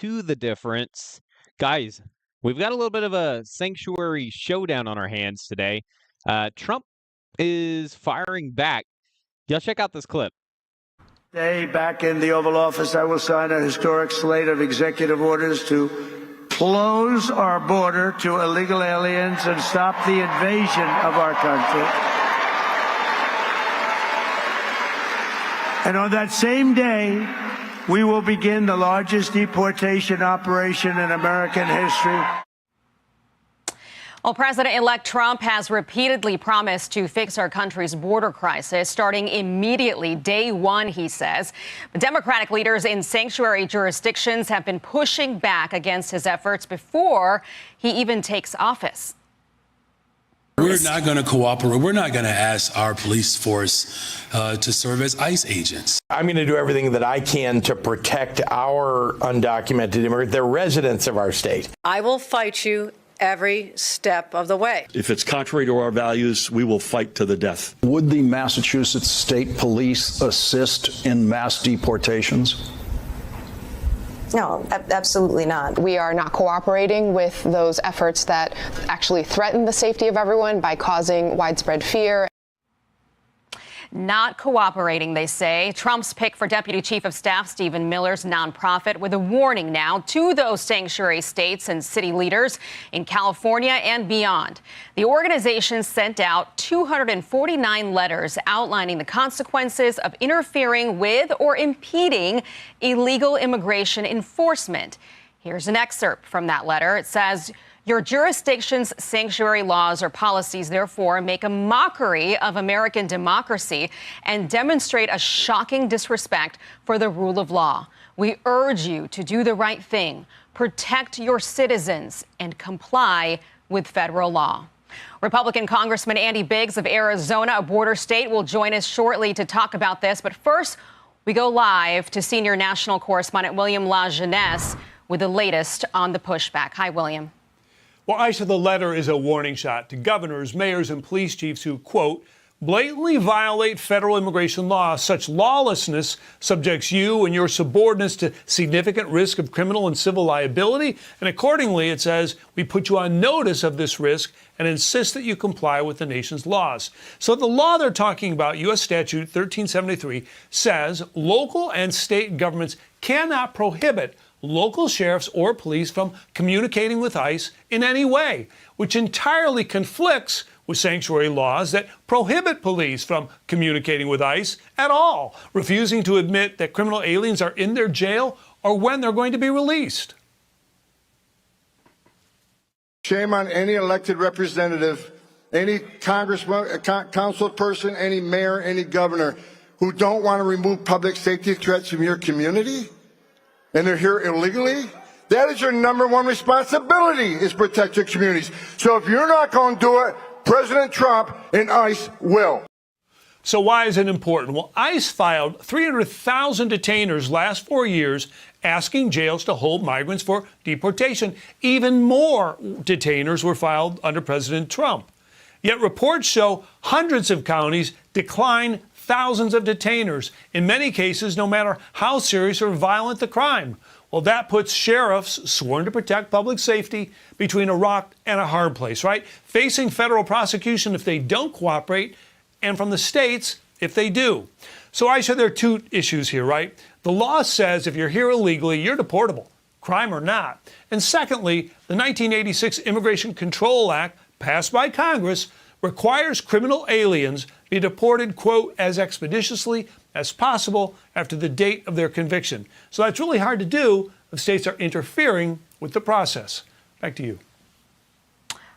to the difference. Guys, we've got a little bit of a sanctuary showdown on our hands today. Trump is firing back. Y'all check out this clip. Today, back in the Oval Office, I will sign a historic slate of executive orders to close our border to illegal aliens and stop the invasion of our country. And on that same day, we will begin the largest deportation operation in American history. Well, President-elect Trump has repeatedly promised to fix our country's border crisis, starting immediately, day one, he says. But Democratic leaders in sanctuary jurisdictions have been pushing back against his efforts before he even takes office. We're not going to cooperate. We're not going to ask our police force to serve as ICE agents. I'm going to do everything that I can to protect our undocumented immigrants. They're residents of our state. I will fight you every step of the way. If it's contrary to our values, we will fight to the death. Would the Massachusetts State Police assist in mass deportations? No, absolutely not. We are not cooperating with those efforts that actually threaten the safety of everyone by causing widespread fear. Not cooperating, they say. Trump's pick for Deputy Chief of Staff Stephen Miller's nonprofit with a warning now to those sanctuary states and city leaders in California and beyond. The organization sent out 249 letters outlining the consequences of interfering with or impeding illegal immigration enforcement. Here's an excerpt from that letter. It says, "Your jurisdiction's sanctuary laws or policies, therefore, make a mockery of American democracy and demonstrate a shocking disrespect for the rule of law. We urge you to do the right thing, protect your citizens, and comply with federal law." Republican Congressman Andy Biggs of Arizona, a border state, will join us shortly to talk about this. But first, we go live to senior national correspondent William Jeunesse with the latest on the pushback. Hi, William. Well, I said the letter is a warning shot to governors, mayors, and police chiefs who, quote, blatantly violate federal immigration law. Such lawlessness subjects you and your subordinates to significant risk of criminal and civil liability. And accordingly, it says, we put you on notice of this risk and insist that you comply with the nation's laws. So the law they're talking about, U.S. Statute 1373, says local and state governments cannot prohibit local sheriffs or police from communicating with ICE in any way, which entirely conflicts with sanctuary laws that prohibit police from communicating with ICE at all, refusing to admit that criminal aliens are in their jail or when they're going to be released. Shame on any elected representative, any congressman, council person, any mayor, any governor who don't want to remove public safety threats from your community. And they're here illegally. That is your number one responsibility, is protect your communities. So if you're not going to do it, President Trump and ICE will. So why is it important? Well, ICE filed 300,000 detainers last 4 years asking jails to hold migrants for deportation. Even more detainers were filed under President Trump. Yet reports show hundreds of counties decline thousands of detainers, in many cases, no matter how serious or violent the crime. Well, that puts sheriffs sworn to protect public safety between a rock and a hard place, right? Facing federal prosecution if they don't cooperate, and from the states if they do. So I said there are two issues here, right? The law says if you're here illegally, you're deportable, crime or not. And secondly, the 1986 Immigration Control Act, passed by Congress, requires criminal aliens be deported, quote, as expeditiously as possible after the date of their conviction. So that's really hard to do if states are interfering with the process. Back to you.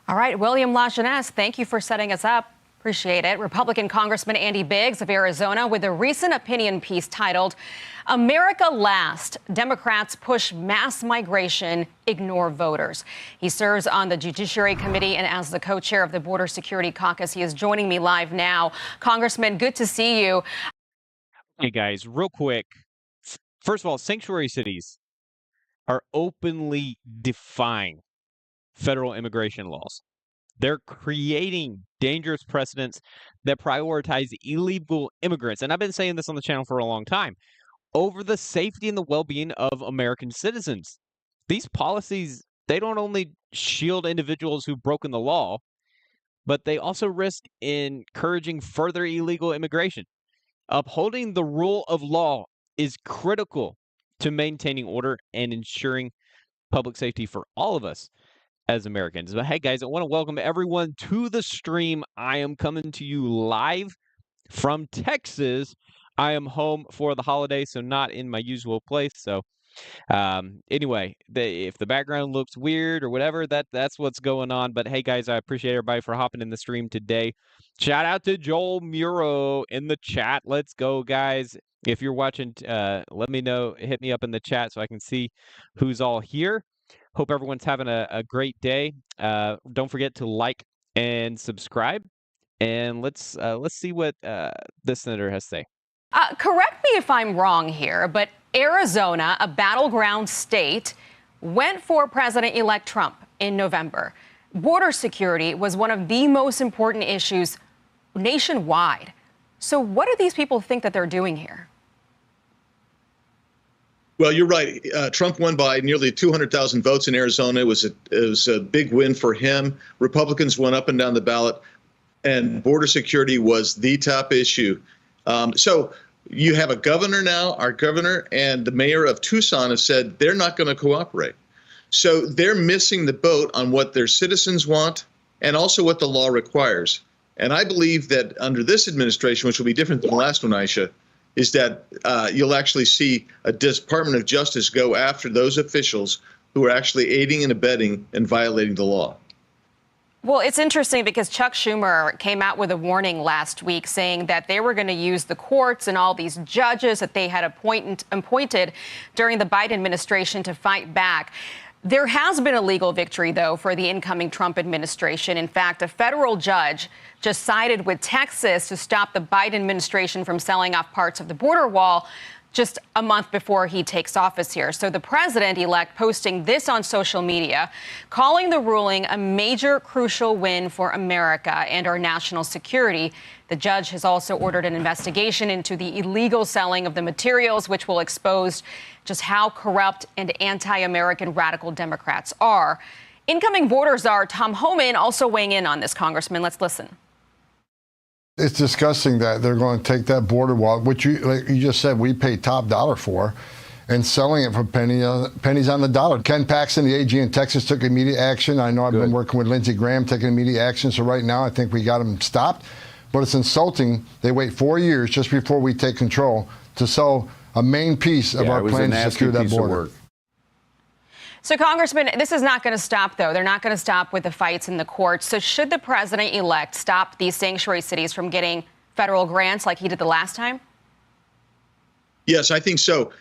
All right, William Jeunesse, thank you for setting us up. Appreciate it. Republican Congressman Andy Biggs of Arizona with a recent opinion piece titled, "America Last. Democrats Push Mass Migration, Ignore Voters." He serves on the Judiciary Committee and as the co-chair of the Border Security Caucus. He is joining me live now. Congressman, good to see you. Hey, guys, real quick. First of all, sanctuary cities are openly defying federal immigration laws. They're creating dangerous precedents that prioritize illegal immigrants. And I've been saying this on the channel for a long time, over the safety and the well-being of American citizens. these policies, they don't only shield individuals who've broken the law, but they also risk encouraging further illegal immigration. Upholding the rule of law is critical to maintaining order and ensuring public safety for all of us as Americans. But hey, guys, I want to welcome everyone to the stream. I am coming to you live from Texas. I am home for the holiday, so not in my usual place. So anyway, if the background looks weird or whatever, that's what's going on. But hey, guys, I appreciate everybody for hopping in the stream today. Shout out to Joel Muro in the chat. Let's go, guys. If you're watching, let me know. Hit me up in the chat so I can see who's all here. Hope everyone's having a great day. Don't forget to like and subscribe. And let's see what this senator has to say. Correct me if I'm wrong here, but Arizona, a battleground state, went for President-elect Trump in November. Border security was one of the most important issues nationwide. So what do these people think that they're doing here? Well, you're right. Trump won by nearly 200,000 votes in Arizona. It was a big win for him. Republicans went up and down the ballot, and border security was the top issue. So you have a governor now, our governor, and the mayor of Tucson have said they're not going to cooperate. So they're missing the boat on what their citizens want and also what the law requires. And I believe that under this administration, which will be different than the last one, Aisha, is that you'll actually see a Department of Justice go after those officials who are actually aiding and abetting and violating the law. Well, it's interesting because Chuck Schumer came out with a warning last week saying that they were going to use the courts and all these judges that they had appointed during the Biden administration to fight back. There has been a legal victory, though, for the incoming Trump administration. In fact, a federal judge just sided with Texas to stop the Biden administration from selling off parts of the border wall just a month before he takes office here. So the president-elect posting this on social media, calling the ruling a major crucial win for America and our national security. The judge has also ordered an investigation into the illegal selling of the materials, which will expose just how corrupt and anti-American radical Democrats are. Incoming border czar Tom Homan also weighing in on this, Congressman. Let's listen. It's disgusting that they're going to take that border wall, which like you just said, we pay top dollar for, and selling it for pennies on the dollar. Ken Paxton, the AG in Texas, took immediate action. I know I've been working with Lindsey Graham, taking immediate action. So right now, I think we got them stopped. But it's insulting. They wait 4 years just before we take control to sell a main piece of our plan to secure that border. So, Congressman, this is not going to stop, though. They're not going to stop with the fights in the courts. So should the president-elect stop these sanctuary cities from getting federal grants like he did the last time? Yes, I think so.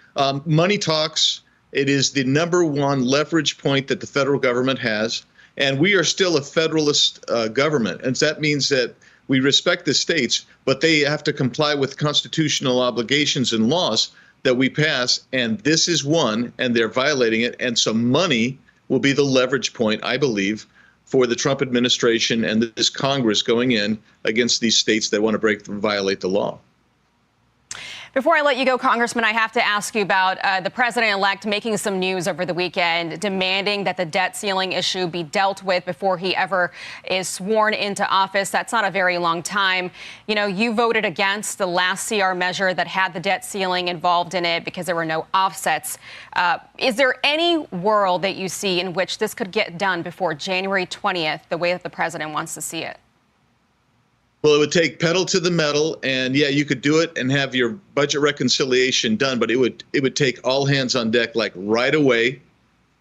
Money talks. It is the #1 leverage point that the federal government has. And we are still a federalist government. And that means that we respect the states, but they have to comply with constitutional obligations and laws that we pass, and this is one, and they're violating it. And so money will be the leverage point, I believe, for the Trump administration and this Congress going in against these states that want to violate the law. Before I let you go, Congressman, I have to ask you about the president-elect making some news over the weekend, demanding that the debt ceiling issue be dealt with before he ever is sworn into office. That's not a very long time. You know, you voted against the last CR measure that had the debt ceiling involved in it because there were no offsets. Is there any world that you see in which this could get done before January 20th, the way that the president wants to see it? Well, it would take pedal to the metal, and yeah, you could do it and have your budget reconciliation done, but it would take all hands on deck, like right away.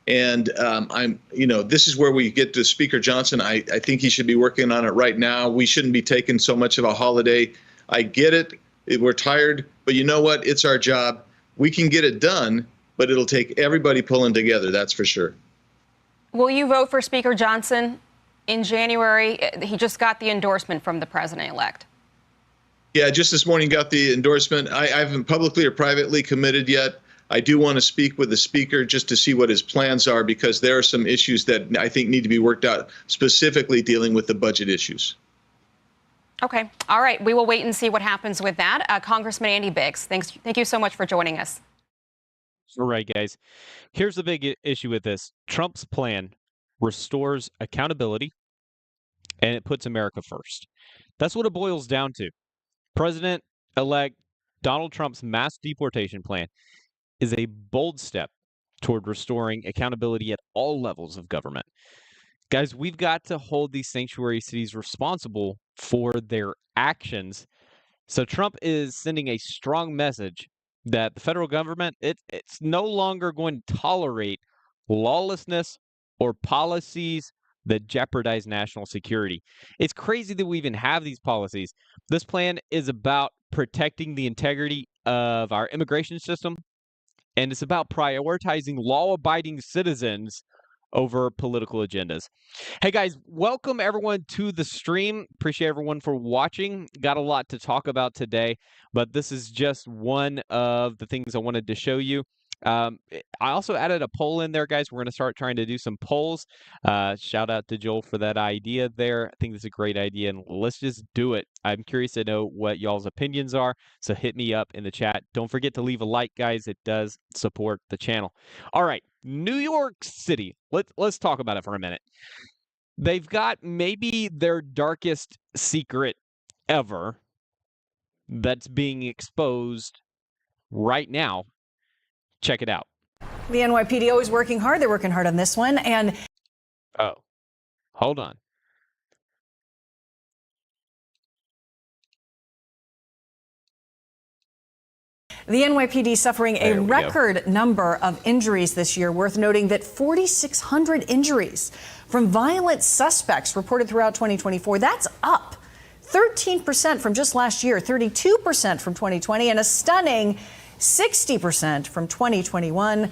And this is where we get to Speaker Johnson. I think he should be working on it right now. We shouldn't be taking so much of a holiday. I get it. We're tired, but you know what? It's our job. We can get it done, but it'll take everybody pulling together. That's for sure. Will you vote for Speaker Johnson in January? He just got the endorsement from the president-elect. Yeah, just this morning got the endorsement. I haven't publicly or privately committed yet. I do want to speak with the speaker just to see what his plans are, because there are some issues that I think need to be worked out, specifically dealing with the budget issues. Okay. All right. We will wait and see what happens with that. Congressman Andy Biggs, thank you so much for joining us. All right, guys. Here's the big issue with this. Trump's plan restores accountability and it puts America first. That's what it boils down to. President-elect Donald Trump's mass deportation plan is a bold step toward restoring accountability at all levels of government. Guys, we've got to hold these sanctuary cities responsible for their actions. So Trump is sending a strong message that the federal government, it's no longer going to tolerate lawlessness or policies that jeopardize national security. It's crazy that we even have these policies. This plan is about protecting the integrity of our immigration system, and it's about prioritizing law-abiding citizens over political agendas. Hey guys, welcome everyone to the stream. Appreciate everyone for watching. Got a lot to talk about today, but this is just one of the things I wanted to show you. I also added a poll in there, guys. We're going to start trying to do some polls. Shout out to Joel for that idea there. I think this is a great idea, and let's just do it. I'm curious to know what y'all's opinions are, so hit me up in the chat. Don't forget to leave a like, guys. It does support the channel. All right, New York City. Let's talk about it for a minute. They've got maybe their darkest secret ever that's being exposed right now. Check it out. The NYPD always working hard. They're working hard on this one. And oh, hold on. The NYPD suffering a record number of injuries this year, worth noting that 4,600 injuries from violent suspects reported throughout 2024. That's up 13% from just last year, 32% from 2020, and a stunning 60% from 2021.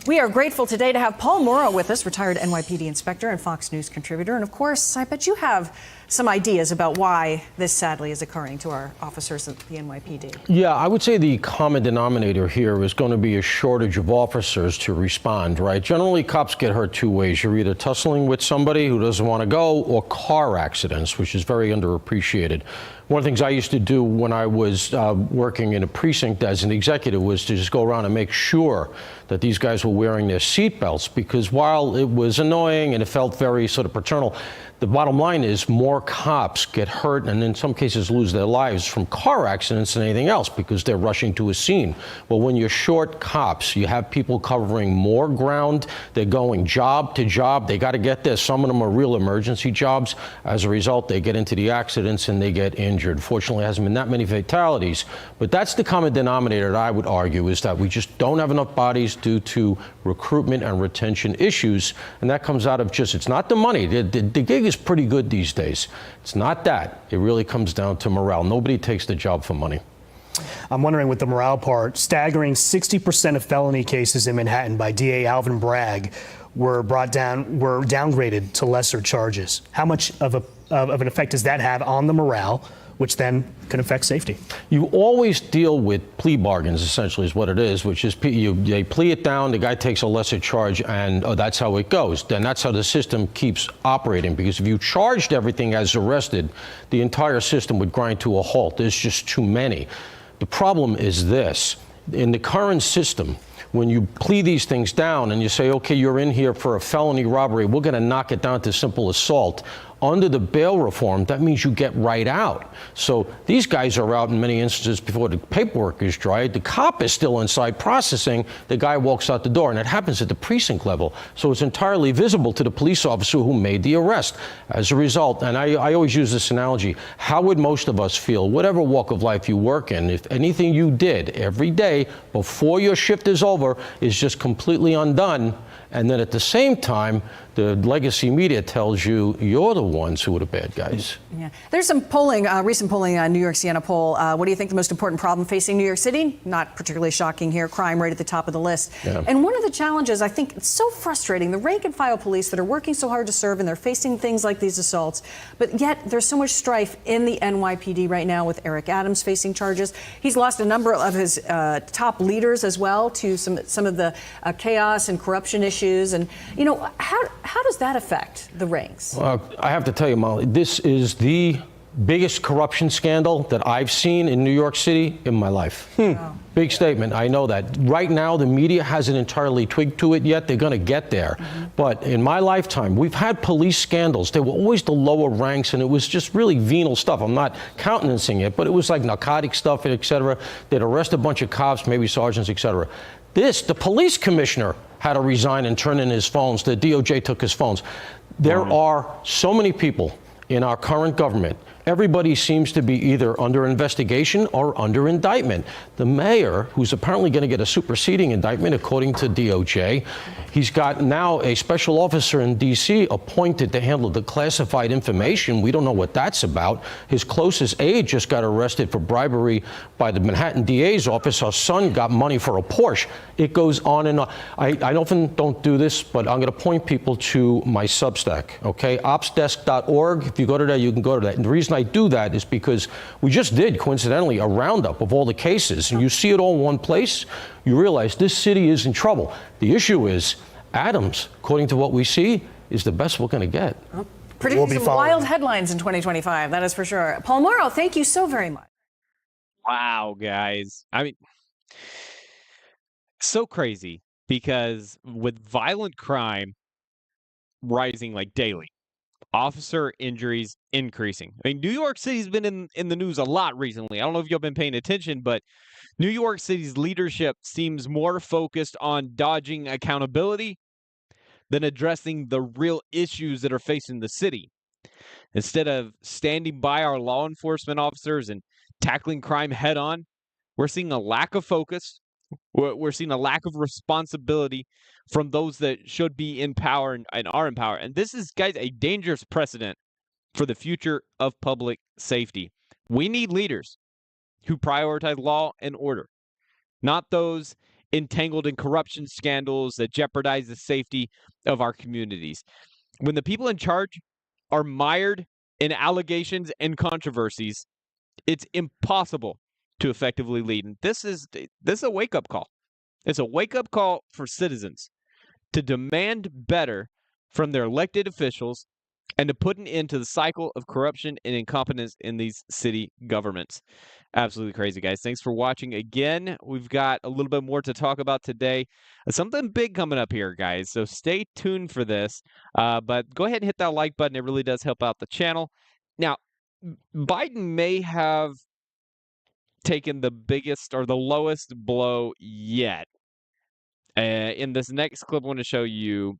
We are grateful today to have Paul Morrow with us, retired NYPD inspector and Fox News contributor. And of course, I bet you have some ideas about why this sadly is occurring to our officers at the NYPD. Yeah, I would say the common denominator here is going to be a shortage of officers to respond, right? Generally, cops get hurt two ways. You're either tussling with somebody who doesn't want to go, or car accidents, which is very underappreciated. One of the things I used to do when I was working in a precinct as an executive was to just go around and make sure that these guys were wearing their seatbelts, because while it was annoying and it felt very sort of paternal, the bottom line is more cops get hurt and in some cases lose their lives from car accidents than anything else because they're rushing to a scene. Well, when you're short cops, you have people covering more ground. They're going job to job. They got to get there. Some of them are real emergency jobs. As a result, they get into the accidents and they get injured. Fortunately, there hasn't been that many fatalities. But that's the common denominator that I would argue, is that we just don't have enough bodies due to recruitment and retention issues. And that comes out of just, it's not the money. The gig is pretty good these days. It's not that. It really comes down to morale. Nobody takes the job for money. I'm wondering with the morale part, staggering 60% of felony cases in Manhattan by DA Alvin Bragg were downgraded to lesser charges. How much of an effect does that have on the morale, which then can affect safety? You always deal with plea bargains, essentially, is what it is, which is they plea it down, the guy takes a lesser charge, and that's how it goes. Then that's how the system keeps operating, because if you charged everything as arrested, the entire system would grind to a halt. There's just too many. The problem is this. In the current system, when you plea these things down and you say, okay, you're in here for a felony robbery, we're going to knock it down to simple assault. Under the bail reform, that means you get right out. So these guys are out in many instances before the paperwork is dry. The cop is still inside processing. The guy walks out the door, and it happens at the precinct level. So it's entirely visible to the police officer who made the arrest. As a result, and I always use this analogy, how would most of us feel, whatever walk of life you work in, if anything you did every day before your shift is over is just completely undone, and then at the same time, the legacy media tells you you're the ones who are the bad guys. Yeah. There's some polling, recent polling on New York Siena poll. What do you think the most important problem facing New York City? Not particularly shocking here. Crime right at the top of the list. Yeah. And one of the challenges, I think it's so frustrating, the rank and file police that are working so hard to serve and they're facing things like these assaults, but yet there's so much strife in the NYPD right now with Eric Adams facing charges. He's lost a number of his top leaders as well to some of the chaos and corruption issues. And, you know, how does that affect the ranks? Well, I have to tell you, Molly, this is the biggest corruption scandal that I've seen in New York City in my life. Wow. Big statement. I know that. Right now, the media hasn't entirely twigged to it yet. They're going to get there. But in my lifetime, we've had police scandals. They were always the lower ranks, and it was just really venal stuff. I'm not countenancing it, but it was like narcotic stuff, et cetera. They'd arrest a bunch of cops, maybe sergeants, et cetera. The police commissioner had to resign and turn in his phones. The DOJ took his phones. There are so many people in our current government. Everybody seems to be either under investigation or under indictment. The mayor, who's apparently going to get a superseding indictment, according to DOJ, he's got now a special officer in D.C. appointed to handle the classified information. We don't know what that's about. His closest aide just got arrested for bribery by the Manhattan DA's office. Our son got money for a Porsche. It goes on and on. I often don't do this, but I'm going to point people to my Substack, okay? opsdesk.org. If you go to that, you can go to that. And the reason I do that is because we just did, coincidentally, a roundup of all the cases, and you see it all in one place. You realize this city is in trouble. The issue is Adams, according to what we see, is the best we're going to get. Predicting some wild headlines in 2025, that is for sure. Paul Morrow, thank you so very much. Wow, guys. I mean, so crazy, because with violent crime rising like daily, officer injuries increasing. I mean, New York City's been in the news a lot recently. I don't know if y'all been paying attention, but New York City's leadership seems more focused on dodging accountability than addressing the real issues that are facing the city. Instead of standing by our law enforcement officers and tackling crime head on, we're seeing a lack of focus. We're seeing a lack of responsibility from those that should be in power and are in power. And this is, guys, a dangerous precedent for the future of public safety. We need leaders who prioritize law and order, not those entangled in corruption scandals that jeopardize the safety of our communities. When the people in charge are mired in allegations and controversies, it's impossible to effectively lead. And this is a wake-up call. It's a wake-up call for citizens to demand better from their elected officials and to put an end to the cycle of corruption and incompetence in these city governments. Absolutely crazy, guys. Thanks for watching again. We've got a little bit more to talk about today. Something big coming up here, guys, so stay tuned for this. But go ahead and hit that like button. It really does help out the channel. Now, Biden may have taken the biggest or the lowest blow yet. In this next clip, I want to show you,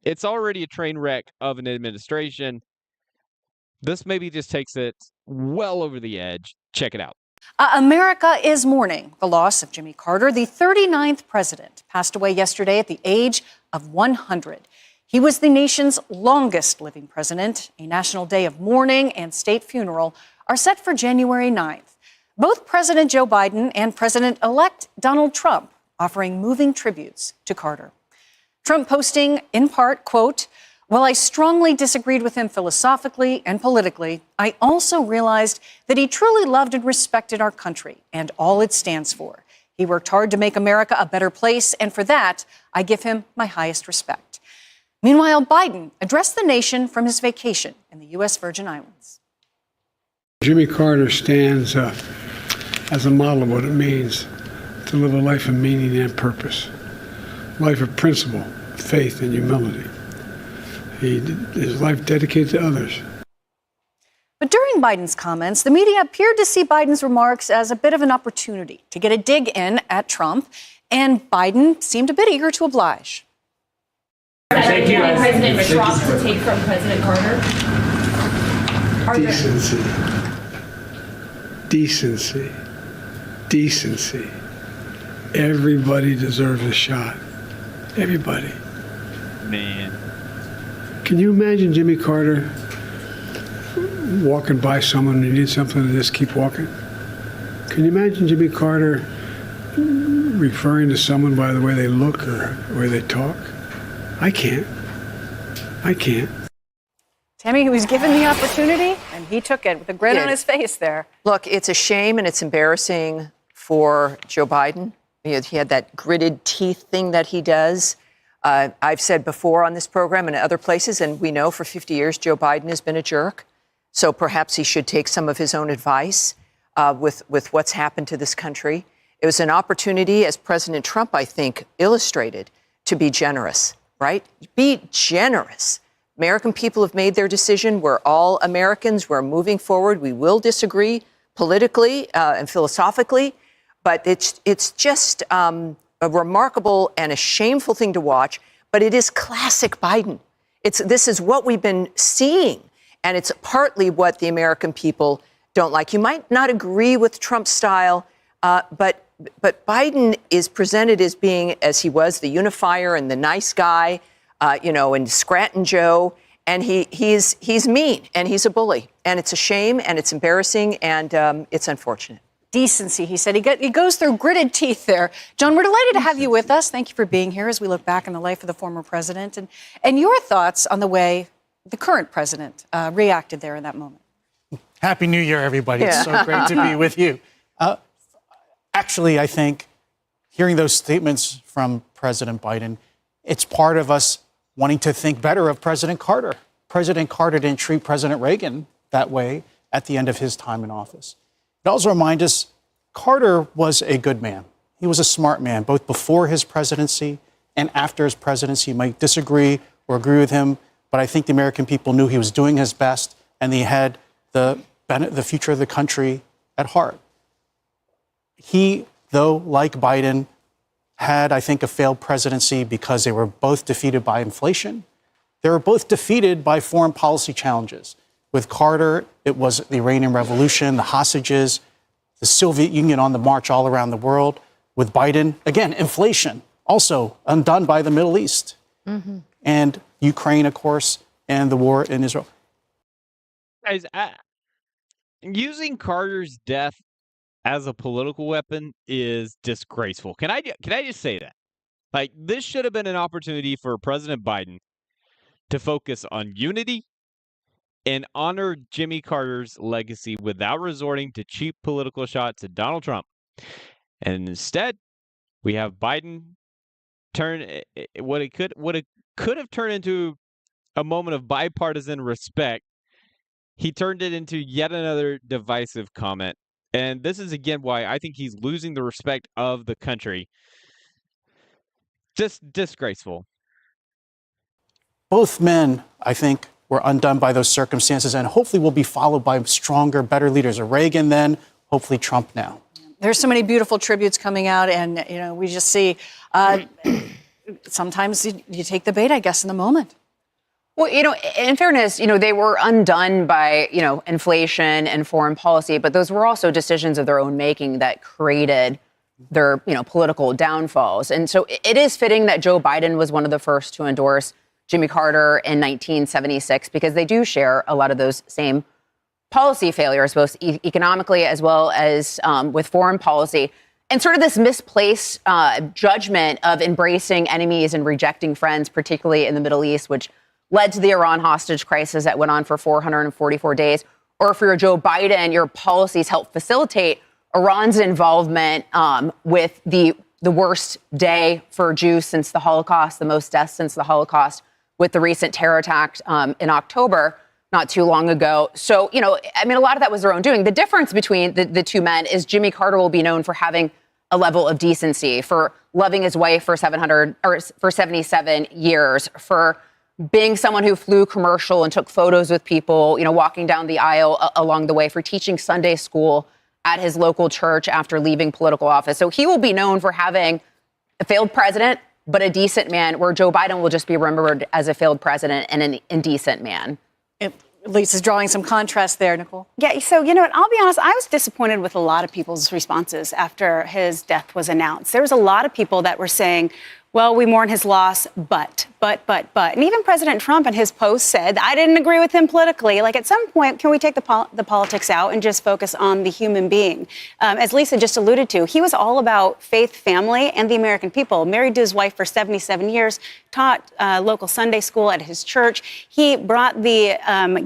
it's already a train wreck of an administration. This maybe just takes it well over the edge. Check it out. America is mourning the loss of Jimmy Carter. The 39th president passed away yesterday at the age of 100. He was the nation's longest living president. A national day of mourning and state funeral are set for January 9th. Both President Joe Biden and President-elect Donald Trump offering moving tributes to Carter. Trump posting, in part, quote, "While I strongly disagreed with him philosophically and politically, I also realized that he truly loved and respected our country and all it stands for. He worked hard to make America a better place, and for that, I give him my highest respect." Meanwhile, Biden addressed the nation from his vacation in the U.S. Virgin Islands. Jimmy Carter stands as a model of what it means to live a life of meaning and purpose, a life of principle, faith, and humility. His life dedicated to others. But during Biden's comments, the media appeared to see Biden's remarks as a bit of an opportunity to get a dig in at Trump, and Biden seemed a bit eager to oblige. Thank you. President Trump to take from President Carter? Decency. Decency. Decency. Everybody deserves a shot. Everybody. Man. Can you imagine Jimmy Carter walking by someone who needs something and just keep walking? Can you imagine Jimmy Carter referring to someone by the way they look or the way they talk? I can't. I can't. Tammy, he was given the opportunity, and he took it with a grin on his face there. Look, it's a shame and it's embarrassing for Joe Biden. He had that gritted teeth thing that he does. I've said before on this program and other places, and we know for 50 years Joe Biden has been a jerk. So perhaps he should take some of his own advice with what's happened to this country. It was an opportunity, as President Trump, I think, illustrated, to be generous, right? Be generous. American people have made their decision. We're all Americans. We're moving forward. We will disagree politically and philosophically, but it's just a remarkable and a shameful thing to watch. But it is classic Biden. This is what we've been seeing, and it's partly what the American people don't like. You might not agree with Trump's style, but Biden is presented as being, as he was, the unifier and the nice guy, and Scranton Joe, and he's mean and he's a bully, and it's a shame and it's embarrassing and it's unfortunate. Decency, he said. He goes through gritted teeth there. John, we're delighted to have you with us. Thank you for being here as we look back on the life of the former president and your thoughts on the way the current president reacted there in that moment. Happy New Year, everybody. It's so great to be with you. Actually, I think hearing those statements from President Biden, it's part of us wanting to think better of President Carter. President Carter didn't treat President Reagan that way at the end of his time in office. It also reminds us Carter was a good man. He was a smart man, both before his presidency and after his presidency. You might disagree or agree with him, but I think the American people knew he was doing his best and he had the future of the country at heart. He, though, like Biden, had, I think, a failed presidency because they were both defeated by inflation. They were both defeated by foreign policy challenges. With Carter, it was the Iranian Revolution, the hostages, the Soviet Union on the march all around the world. With Biden, again, inflation, also undone by the Middle East. Mm-hmm. And Ukraine, of course, and the war in Israel. Guys, using Carter's death as a political weapon is disgraceful. Can I just say that? Like, this should have been an opportunity for President Biden to focus on unity and honor Jimmy Carter's legacy without resorting to cheap political shots at Donald Trump. And instead, we have Biden turn what it could have turned into a moment of bipartisan respect. He turned it into yet another divisive comment. And this is, again, why I think he's losing the respect of the country. Just disgraceful. Both men, I think, were undone by those circumstances and hopefully will be followed by stronger, better leaders. Reagan then, hopefully Trump now. There's so many beautiful tributes coming out, and we just see sometimes you take the bait, I guess, in the moment. Well, in fairness, they were undone by, inflation and foreign policy, but those were also decisions of their own making that created their, political downfalls. And so it is fitting that Joe Biden was one of the first to endorse Jimmy Carter in 1976, because they do share a lot of those same policy failures, both economically as well as with foreign policy. And sort of this misplaced judgment of embracing enemies and rejecting friends, particularly in the Middle East, which led to the Iran hostage crisis that went on for 444 days. Or for Joe Biden, your policies helped facilitate Iran's involvement with the worst day for Jews since the Holocaust, the most deaths since the Holocaust, with the recent terror attack in October, not too long ago. So, a lot of that was their own doing. The difference between the two men is Jimmy Carter will be known for having a level of decency, for loving his wife for 77 years, for being someone who flew commercial and took photos with people, walking down the aisle along the way, for teaching Sunday school at his local church after leaving political office. So he will be known for having a failed president, but a decent man, where Joe Biden will just be remembered as a failed president and an indecent man. Lisa's drawing some contrast there, Nicole. Yeah, so, I'll be honest, I was disappointed with a lot of people's responses after his death was announced. There was a lot of people that were saying, well, we mourn his loss, but. And even President Trump in his post said, I didn't agree with him politically. Like, at some point, can we take the politics out and just focus on the human being? As Lisa just alluded to, he was all about faith, family, and the American people. Married to his wife for 77 years, taught local Sunday school at his church. He brought the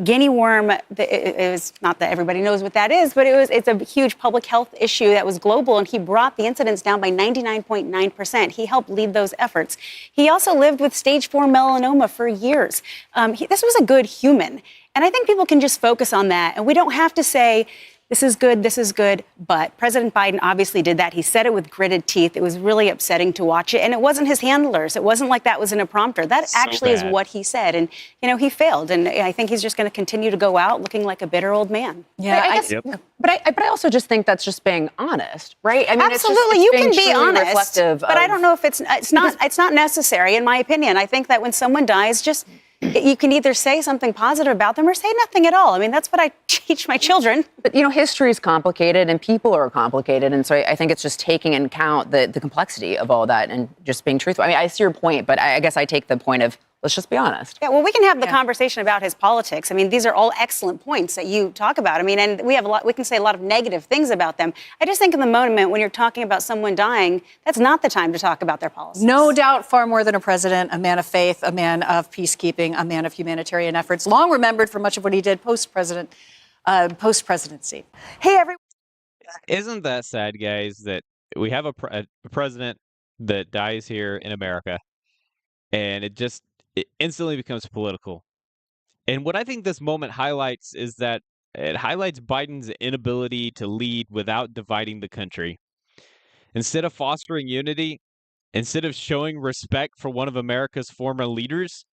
guinea worm. It was not that everybody knows what that is, but it's a huge public health issue that was global, and he brought the incidence down by 99.9%. He helped lead those efforts. He also lived with stage 4 melanoma for years. This was a good human. And I think people can just focus on that. And we don't have to say, this is good. But President Biden obviously did that. He said it with gritted teeth. It was really upsetting to watch it. And it wasn't his handlers. It wasn't like that was an prompter. That actually is what he said. And, he failed. And I think he's just going to continue to go out looking like a bitter old man. Yeah, I guess, but I also just think that's just being honest, right? I mean, absolutely, it's you being can be truly honest, but I don't know if it's not necessary, in my opinion. I think that when someone dies, you can either say something positive about them or say nothing at all. I mean, that's what I teach my children. But, history is complicated and people are complicated. And so I think it's just taking into account the complexity of all that and just being truthful. I mean, I see your point, but I guess I take the point of, let's just be honest. Yeah, well, we can have the conversation about his politics. I mean, these are all excellent points that you talk about. I mean, and we can say a lot of negative things about them. I just think in the moment when you're talking about someone dying, that's not the time to talk about their policies. No doubt far more than a president, a man of faith, a man of peacekeeping, a man of humanitarian efforts, long remembered for much of what he did post-presidency. Hey, everyone. Isn't that sad, guys, that we have a president that dies here in America, and it instantly becomes political. And what I think this moment highlights is that it highlights Biden's inability to lead without dividing the country. Instead of fostering unity, instead of showing respect for one of America's former leaders,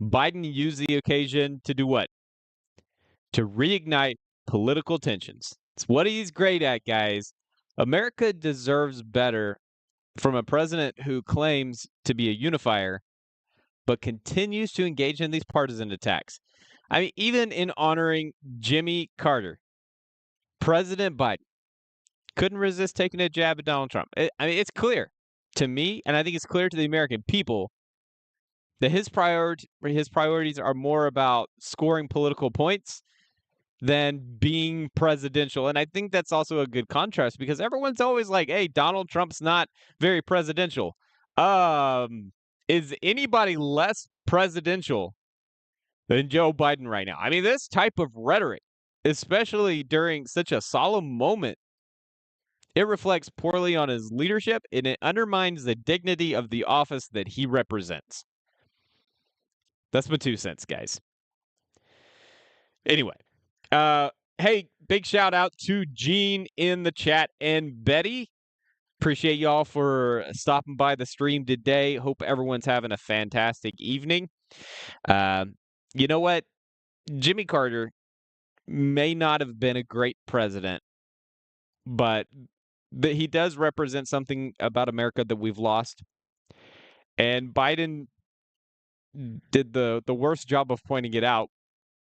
Biden used the occasion to do what? To reignite political tensions. It's what he's great at, guys. America deserves better from a president who claims to be a unifier, but continues to engage in these partisan attacks. I mean, even in honoring Jimmy Carter, President Biden couldn't resist taking a jab at Donald Trump. It's clear to me, and I think it's clear to the American people, that his priorities are more about scoring political points than being presidential. And I think that's also a good contrast because everyone's always like, hey, Donald Trump's not very presidential. Is anybody less presidential than Joe Biden right now? I mean, this type of rhetoric, especially during such a solemn moment, it reflects poorly on his leadership and it undermines the dignity of the office that he represents. That's my 2 cents, guys. Anyway, hey, big shout out to Gene in the chat and Betty. Appreciate y'all for stopping by the stream today. Hope everyone's having a fantastic evening. You know what? Jimmy Carter may not have been a great president, but he does represent something about America that we've lost. And Biden did the worst job of pointing it out,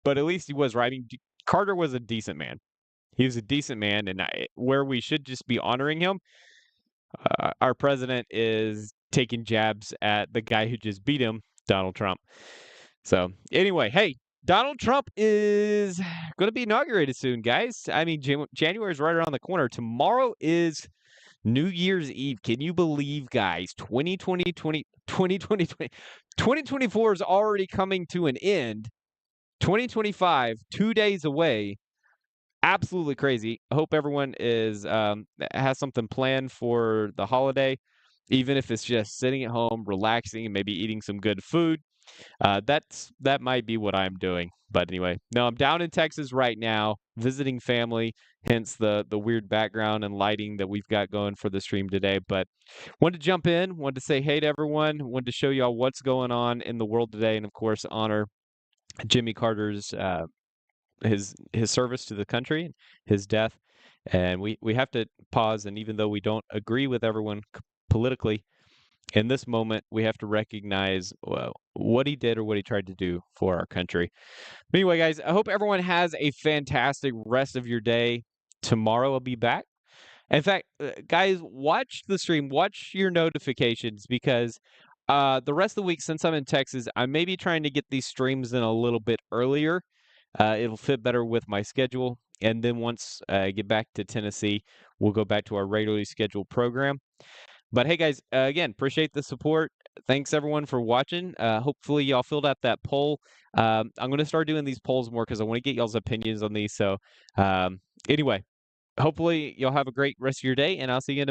but at least he was right. I mean, Carter was a decent man. He was a decent man, and where we should just be honoring him, our president is taking jabs at the guy who just beat him, Donald Trump. So anyway, hey, Donald Trump is going to be inaugurated soon, guys. I mean, January is right around the corner. Tomorrow is New Year's Eve. Can you believe, guys, 2024 is already coming to an end. 2025, 2 days away. Absolutely crazy. I hope everyone has something planned for the holiday, even if it's just sitting at home, relaxing, and maybe eating some good food. That might be what I'm doing. But anyway, no, I'm down in Texas right now, visiting family, hence the weird background and lighting that we've got going for the stream today. But wanted to jump in, wanted to say hey to everyone, wanted to show y'all what's going on in the world today, and of course honor Jimmy Carter's his service to the country, his death. And we have to pause, and even though we don't agree with everyone politically, in this moment, we have to recognize what he did or what he tried to do for our country. But anyway, guys, I hope everyone has a fantastic rest of your day. Tomorrow I'll be back. In fact, guys, watch the stream, watch your notifications, because the rest of the week, since I'm in Texas, I may be trying to get these streams in a little bit earlier. It'll fit better with my schedule. And then once I get back to Tennessee, we'll go back to our regularly scheduled program. But hey, guys, again, appreciate the support. Thanks, everyone, for watching. Hopefully, y'all filled out that poll. I'm going to start doing these polls more because I want to get y'all's opinions on these. So anyway, hopefully, y'all have a great rest of your day, and I'll see you tomorrow.